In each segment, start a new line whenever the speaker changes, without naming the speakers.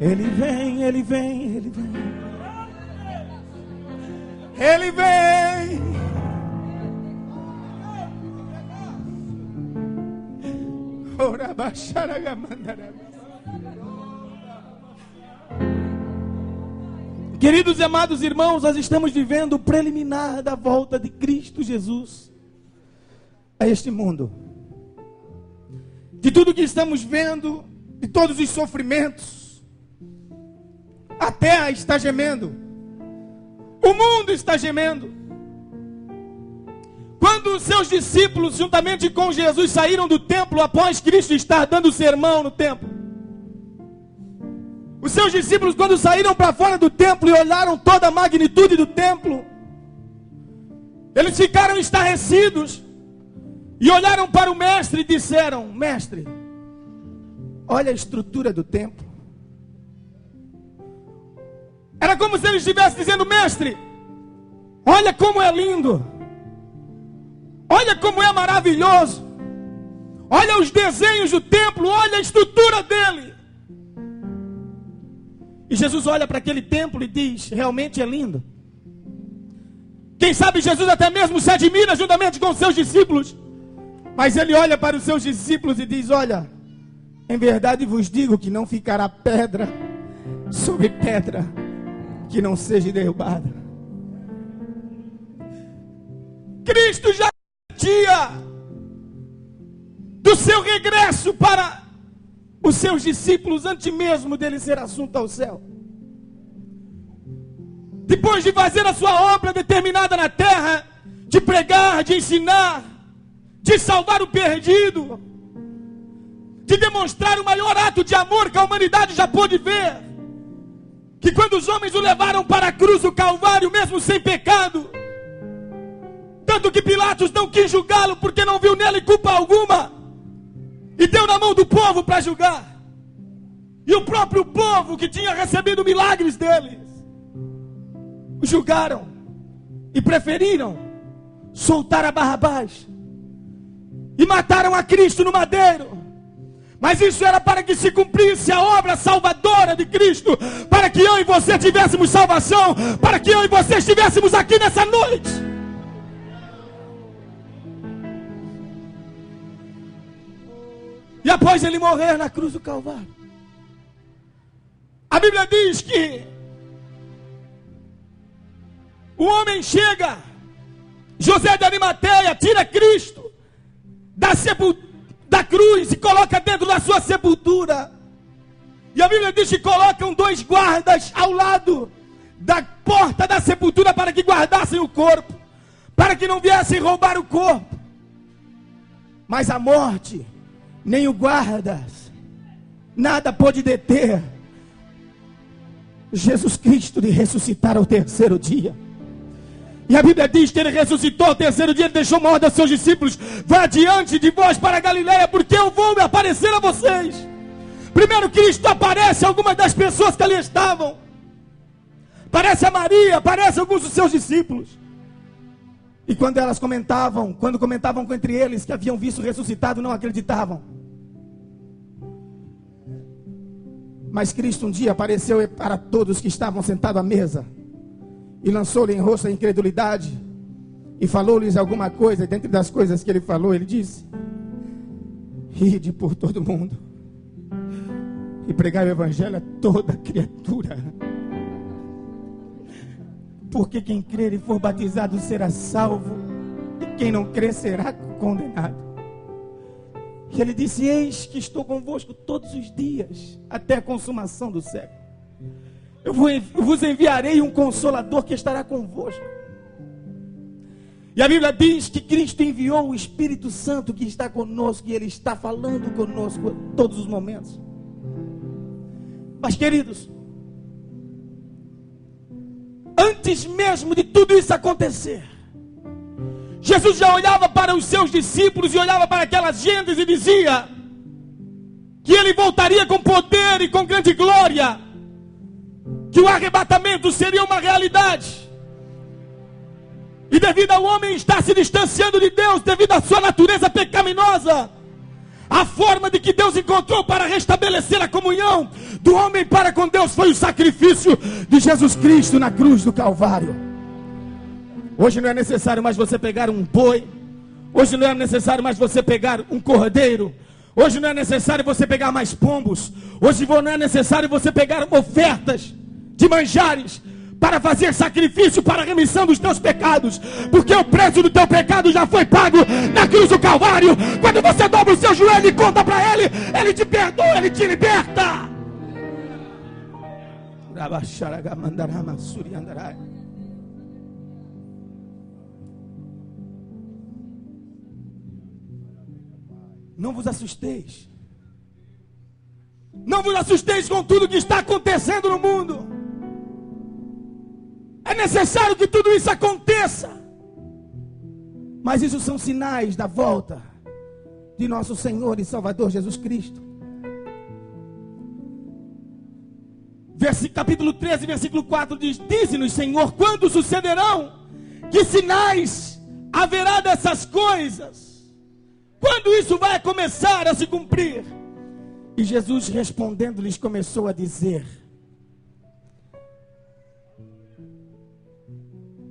Ele vem, Ele vem, Ele vem. Ele vem. Ora baixaragamandarabis. Queridos e amados irmãos, nós estamos vivendo o preliminar da volta de Cristo Jesus a este mundo. De tudo que estamos vendo, de todos os sofrimentos, a terra está gemendo, o mundo está gemendo. Quando os seus discípulos, juntamente com Jesus, saíram do templo após Cristo estar dando sermão no templo, os seus discípulos, quando saíram para fora do templo e olharam toda a magnitude do templo, eles ficaram estarrecidos e olharam para o mestre e disseram: mestre, olha a estrutura do templo. Era como se ele estivesse dizendo: mestre, olha como é lindo, olha como é maravilhoso, olha os desenhos do templo, olha a estrutura dele. E Jesus olha para aquele templo e diz: realmente é lindo. Quem sabe Jesus até mesmo se admira juntamente com os seus discípulos, mas ele olha para os seus discípulos e diz: olha, em verdade vos digo que não ficará pedra sobre pedra que não seja derrubada. Cristo já dia do seu regresso para os seus discípulos, antes mesmo dele ser assunto ao céu. Depois de fazer a sua obra determinada na terra, de pregar, de ensinar, de salvar o perdido, de demonstrar o maior ato de amor que a humanidade já pôde ver, que quando os homens o levaram para a cruz do Calvário, mesmo sem pecado, tanto que Pilatos não quis julgá-lo porque não viu nele culpa alguma, e deu na mão do povo para julgar. E o próprio povo que tinha recebido milagres deles o julgaram e preferiram soltar a Barrabás e mataram a Cristo no madeiro. Mas isso era para que se cumprisse a obra salvadora de Cristo, para que eu e você tivéssemos salvação, para que eu e você estivéssemos aqui nessa noite. E após ele morrer na cruz do Calvário, a Bíblia diz que o homem chega, José de Arimateia tira Cristo da cruz e coloca dentro da sua sepultura. E a Bíblia diz que colocam 2 guardas ao lado da porta da sepultura para que guardassem o corpo, para que não viessem roubar o corpo. Mas a morte, nem o guardas, nada pôde deter Jesus Cristo de ressuscitar ao terceiro dia. E a Bíblia diz que ele ressuscitou ao terceiro dia. Ele deixou uma ordem aos seus discípulos: vá diante de vós para a Galileia, porque eu vou me aparecer a vocês. Primeiro Cristo aparece a algumas das pessoas que ali estavam. Aparece a Maria, aparece alguns dos seus discípulos. E quando elas comentavam entre eles que haviam visto ressuscitado, não acreditavam. Mas Cristo um dia apareceu para todos que estavam sentados à mesa e lançou-lhe em rosto a incredulidade e falou-lhes alguma coisa. E dentre das coisas que ele falou, ele disse: ide por todo mundo e pregai o evangelho a toda criatura, porque quem crer e for batizado será salvo, e quem não crer será condenado. E ele disse: eis que estou convosco todos os dias, até a consumação do século. Eu vos enviarei um consolador que estará convosco. E a Bíblia diz que Cristo enviou o Espírito Santo que está conosco, e ele está falando conosco em todos os momentos. Mas queridos, antes mesmo de tudo isso acontecer, Jesus já olhava para os seus discípulos e olhava para aquelas gentes e dizia que ele voltaria com poder e com grande glória, que o arrebatamento seria uma realidade. E devido ao homem estar se distanciando de Deus, devido à sua natureza pecaminosa, A forma de que Deus encontrou para restabelecer a comunhão do homem para com Deus foi o sacrifício de Jesus Cristo na cruz do Calvário. Hoje não é necessário mais você pegar um boi. Hoje não é necessário mais você pegar um cordeiro. Hoje não é necessário você pegar mais pombos. Hoje não é necessário você pegar ofertas de manjares para fazer sacrifício para a remissão dos teus pecados, porque o preço do teu pecado já foi pago na cruz do Calvário. Quando você dobra o seu joelho e conta para Ele, Ele te perdoa, Ele te liberta. Não vos assusteis. Não vos assusteis com tudo que está acontecendo no mundo. É necessário que tudo isso aconteça. Mas isso são sinais da volta de nosso Senhor e Salvador Jesus Cristo. Capítulo 13, versículo 4 diz: dize-nos, Senhor, quando sucederão? Que sinais haverá dessas coisas? Quando isso vai começar a se cumprir? E Jesus respondendo-lhes começou a dizer: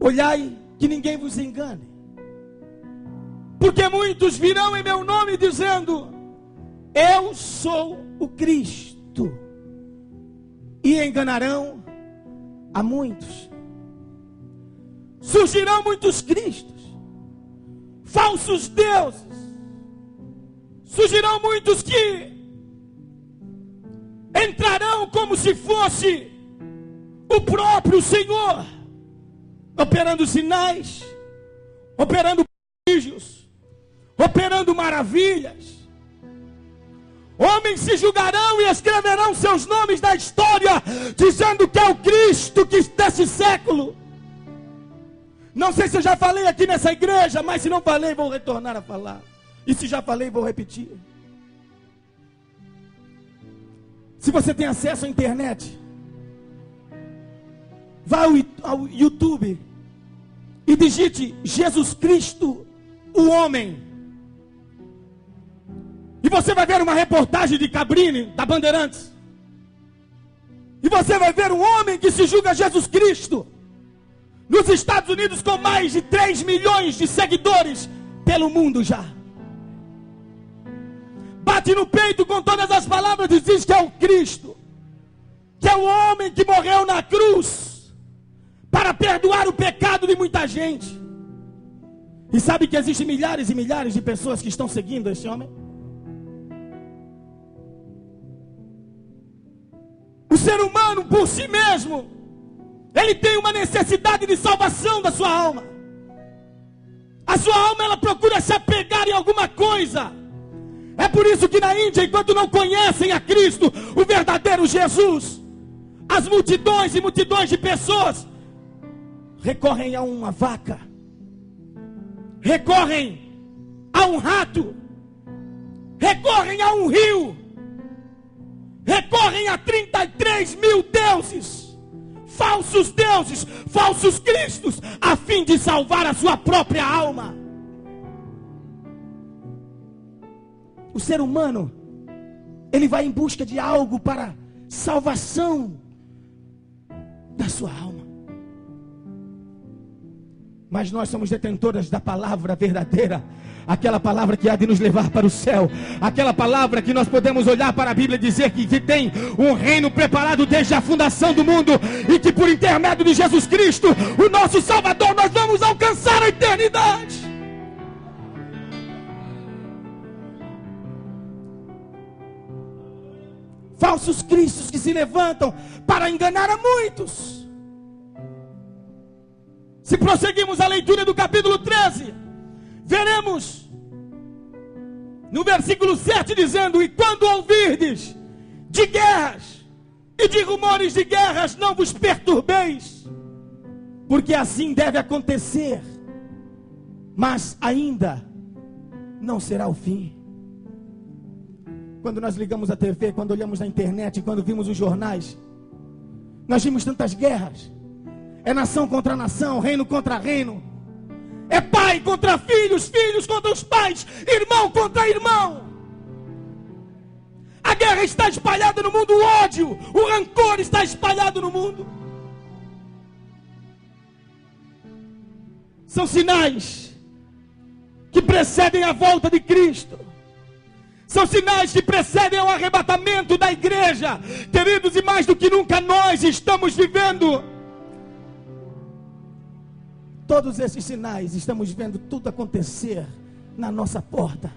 olhai que ninguém vos engane, porque muitos virão em meu nome dizendo: eu sou o Cristo, e enganarão a muitos. Surgirão muitos cristos, falsos deuses. Surgirão muitos que entrarão como se fosse o próprio Senhor, operando sinais, operando prodígios, operando maravilhas. Homens se julgarão e escreverão seus nomes na história, dizendo que é o Cristo desse século. Não sei se eu já falei aqui nessa igreja, mas se não falei, vou retornar a falar. E se já falei, vou repetir. Se você tem acesso à internet, vá ao YouTube e digite Jesus Cristo, o homem. E você vai ver uma reportagem de Cabrini, da Bandeirantes. E você vai ver um homem que se julga Jesus Cristo, nos Estados Unidos, com mais de 3 milhões de seguidores pelo mundo já. Bate no peito com todas as palavras e diz que é o Cristo, que é o homem que morreu na cruz para perdoar o pecado de muita gente. E sabe que existem milhares e milhares de pessoas que estão seguindo esse homem? O ser humano por si mesmo, ele tem uma necessidade de salvação da sua alma. A sua alma, ela procura se apegar em alguma coisa. É por isso que na Índia, enquanto não conhecem a Cristo, o verdadeiro Jesus, as multidões e multidões de pessoas recorrem a uma vaca, recorrem a um rato, recorrem a um rio, recorrem a 33 mil deuses, falsos cristos, a fim de salvar a sua própria alma. O ser humano, ele vai em busca de algo para salvação da sua alma. Mas nós somos detentoras da palavra verdadeira, aquela palavra que há de nos levar para o céu, aquela palavra que nós podemos olhar para a Bíblia e dizer que tem um reino preparado desde a fundação do mundo, e que por intermédio de Jesus Cristo, o nosso Salvador, nós vamos alcançar a eternidade. Falsos cristos que se levantam para enganar a muitos. Se prosseguimos a leitura do capítulo 13, veremos no versículo 7 dizendo: e quando ouvirdes de guerras e de rumores de guerras, não vos perturbeis, porque assim deve acontecer, mas ainda não será o fim. Quando nós ligamos a TV, quando olhamos na internet, quando vimos os jornais, nós vimos tantas guerras. É nação contra nação, reino contra reino. É pai contra filhos, filhos contra os pais, irmão contra irmão. guerra está espalhada no mundo, o ódio, o rancor está espalhado no mundo. São sinais que precedem a volta de Cristo. São sinais que precedem ao arrebatamento da igreja. Queridos, e mais do que nunca nós estamos vivendo todos esses sinais, estamos vendo tudo acontecer na nossa porta.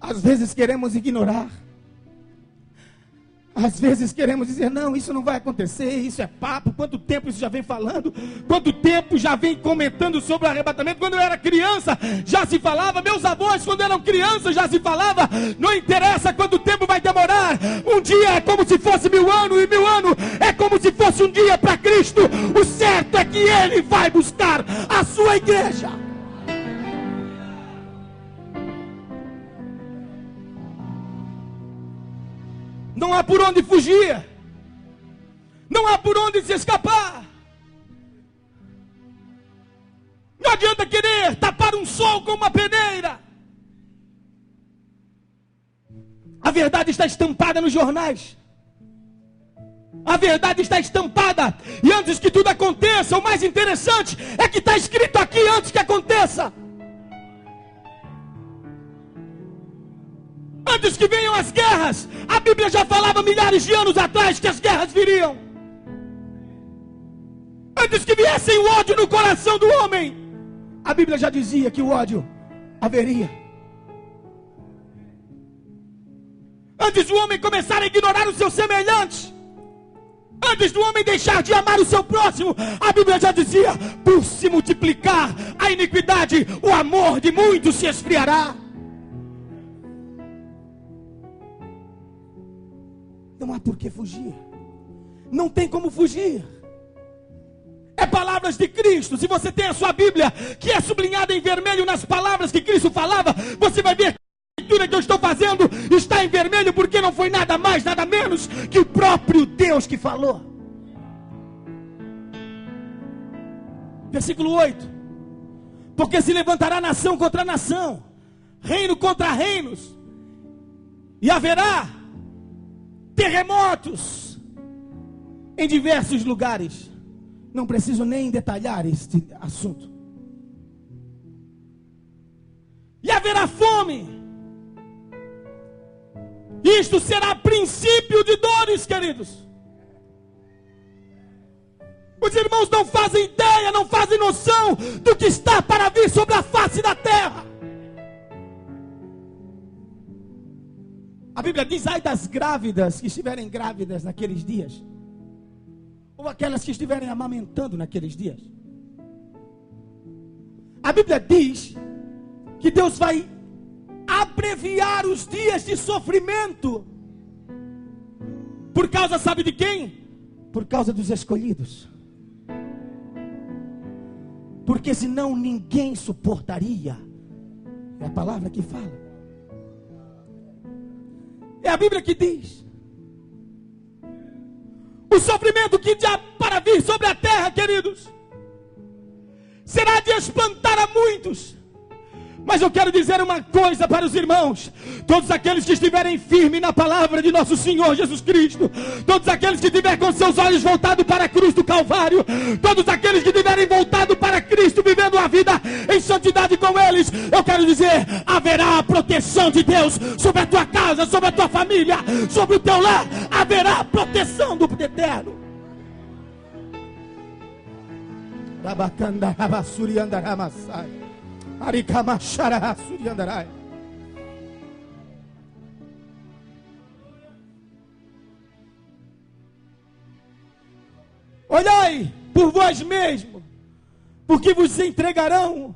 Às vezes queremos ignorar. Às vezes queremos dizer, não, isso não vai acontecer, isso é papo. Quanto tempo isso já vem falando? Quanto tempo já vem comentando sobre o arrebatamento? Quando eu era criança, já se falava. Meus avós, quando eram crianças, já se falava. Não interessa quanto tempo vai demorar. Um dia é como se fosse 1000 anos, e 1000 anos é como se fosse um dia para Cristo. O certo é que Ele vai buscar a sua igreja. Não há por onde fugir. Não há por onde se escapar. Não adianta querer tapar um sol com uma peneira. A verdade está estampada nos jornais. A verdade está estampada. E antes que tudo aconteça, o mais interessante é que está escrito aqui antes que aconteça. Antes que venham as guerras, a Bíblia já falava milhares de anos atrás que as guerras viriam. Antes que viessem o ódio no coração do homem, a Bíblia já dizia que o ódio haveria. Antes do homem começar a ignorar o seu semelhante, antes do homem deixar de amar o seu próximo, a Bíblia já dizia, por se multiplicar a iniquidade, o amor de muitos se esfriará. Não há por que fugir. Não tem como fugir. É palavras de Cristo. Se você tem a sua Bíblia, que é sublinhada em vermelho nas palavras que Cristo falava, você vai ver que a leitura que eu estou fazendo está em vermelho, porque não foi nada mais, nada menos que o próprio Deus que falou. Versículo 8. Porque se levantará nação contra nação, reino contra reinos, e haverá terremotos em diversos lugares. Não preciso nem detalhar este assunto. E haverá fome. Isto será princípio de dores, queridos. Os irmãos não fazem ideia, não fazem noção do que está para vir sobre a face da terra. A Bíblia diz, ai das grávidas que estiverem grávidas naqueles dias, ou aquelas que estiverem amamentando naqueles dias. A Bíblia diz que Deus vai abreviar os dias de sofrimento. Por causa, sabe de quem? Por causa dos escolhidos. Porque senão ninguém suportaria. É a palavra que fala. É a Bíblia que diz. O sofrimento que há para vir sobre a terra, queridos, será de espantar a muitos. Mas eu quero dizer uma coisa para os irmãos: todos aqueles que estiverem firmes na palavra de nosso Senhor Jesus Cristo, todos aqueles que estiverem com seus olhos voltados para a cruz do Calvário, todos aqueles que estiverem voltados para Cristo, vivendo a vida em santidade com eles, eu quero dizer, haverá a proteção de Deus sobre a tua casa, sobre a tua família, sobre o teu lar. Haverá a proteção do Eterno. Rabacanda rabassuri andaramassai. Olhai por vós mesmos, porque vos entregarão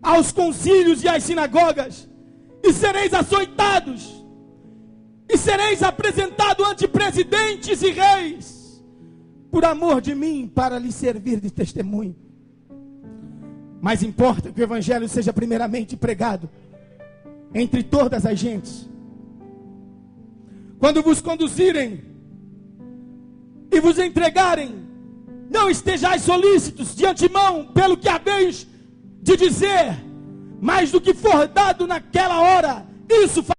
aos concílios e às sinagogas, e sereis açoitados, e sereis apresentados ante presidentes e reis, por amor de mim, para lhes servir de testemunho. Mas importa que o evangelho seja primeiramente pregado entre todas as gentes. Quando vos conduzirem e vos entregarem, não estejais solícitos de antemão pelo que haveis de dizer, Mas do que for dado naquela hora, isso faz